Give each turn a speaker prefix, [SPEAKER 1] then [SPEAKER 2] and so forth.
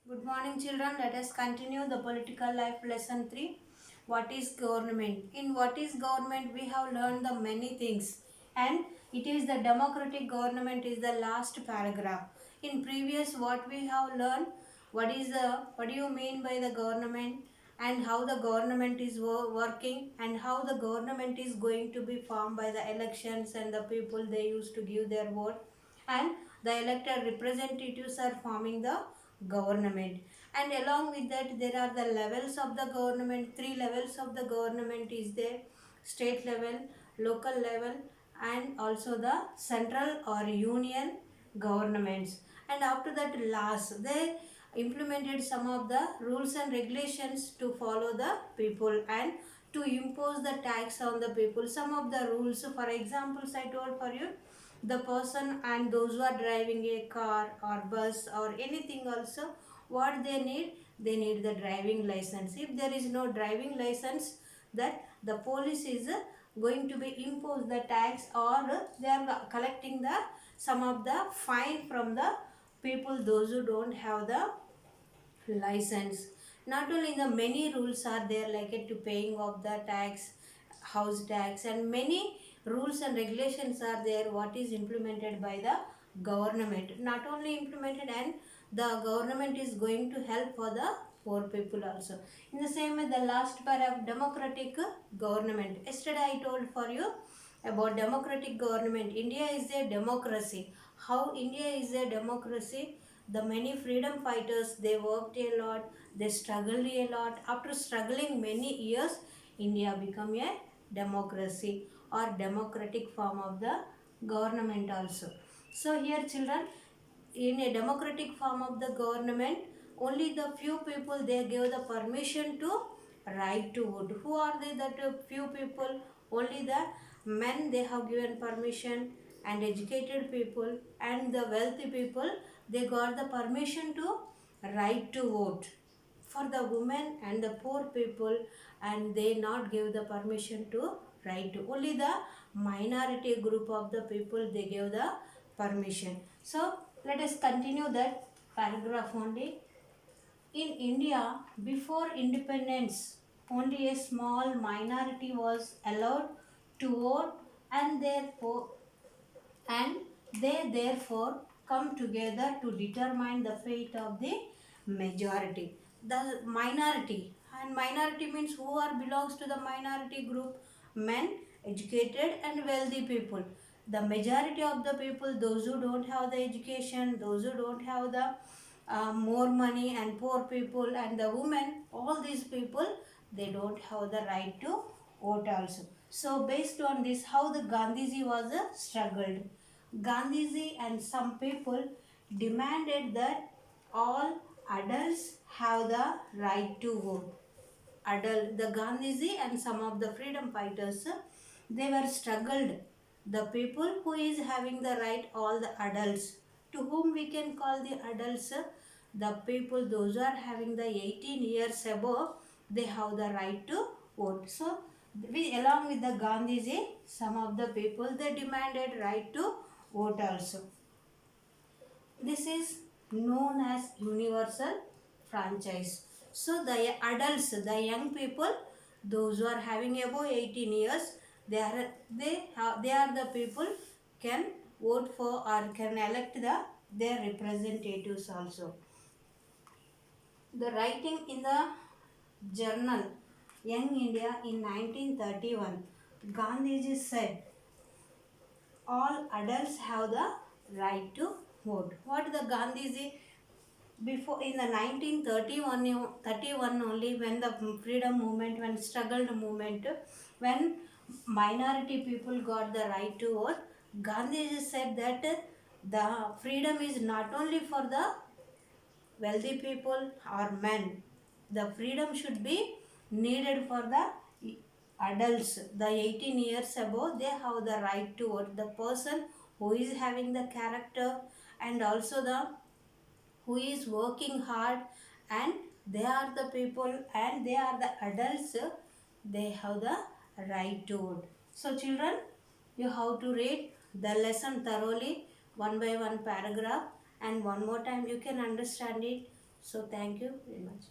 [SPEAKER 1] Good morning, children. Let us continue the political life lesson 3. What is government? In what is government, we have learned the many things, and it is the democratic government is the last paragraph. In previous, what we have learned, what do you mean by the government, and how the government is working, and how the government is going to be formed by the elections and the people they used to give their vote, and the elected representatives are forming the government. And along with that, there are the levels of the government. Three levels of the government is there: state level, local level, and also the central or union governments. And after that, last they implemented some of the rules and regulations to follow the people and to impose the tax on the people. Some of the rules, for examples I told for you, the person and those who are driving a car or bus or anything also, what they need the driving license. If there is no driving license, that the police is going to be impose the tax, or they are collecting the some of the fine from the people those who don't have the license. Not only the many rules are there like it to paying of the tax, house tax, and many rules and regulations are there what is implemented by the government. Not only implemented, and the government is going to help for the poor people also. In the same way, the last part of democratic government. Yesterday I told for you about democratic government. India is a democracy. How India is a democracy? The many freedom fighters, they worked a lot, they struggled a lot. After struggling many years, India become a democracy or democratic form of the government also. So here children, in a democratic form of the government, only the few people they give the permission to right to vote. Who are they, that few people? Only the men they have given permission, and educated people and the wealthy people they got the permission to right to vote. For the women and the poor people, and they not give the permission to right to. Only the minority group of the people they give the permission. So let us continue that paragraph only. In India, before independence, only a small minority was allowed to vote, and therefore and they therefore come together to determine the fate of the majority. The minority, and minority means who are belongs to the minority group: men, educated and wealthy people. The majority of the people, those who don't have the education, those who don't have the more money, and poor people and the women, all these people they don't have the right to vote also. So based on this, how the Gandhiji was struggled. Gandhiji and some people demanded that all adults have the right to vote. The Gandhiji and some of the freedom fighters, they were struggled. The people who is having the right, all the adults, to whom we can call the adults, the people those who are having the 18 years above, they have the right to vote. So we, along with the Gandhiji, some of the people they demanded right to vote also. This is known as universal franchise. So the adults, the young people, those who are having above 18 years, they are the people can vote for or can elect their representatives also. The writing in the journal Young India in 1931, Gandhiji said all adults have the right to vote. What the Gandhiji, before in the 1931 only, when the freedom movement, when struggled movement, when minority people got the right to vote, Gandhiji said that the freedom is not only for the wealthy people or men. The freedom should be needed for the adults. The 18 years above, they have the right to vote. The person who is having the character, and also the who is working hard, and they are the people and they are the adults, they have the right to vote. So children, you have to read the lesson thoroughly, one by one paragraph, and one more time you can understand it. So thank you very much.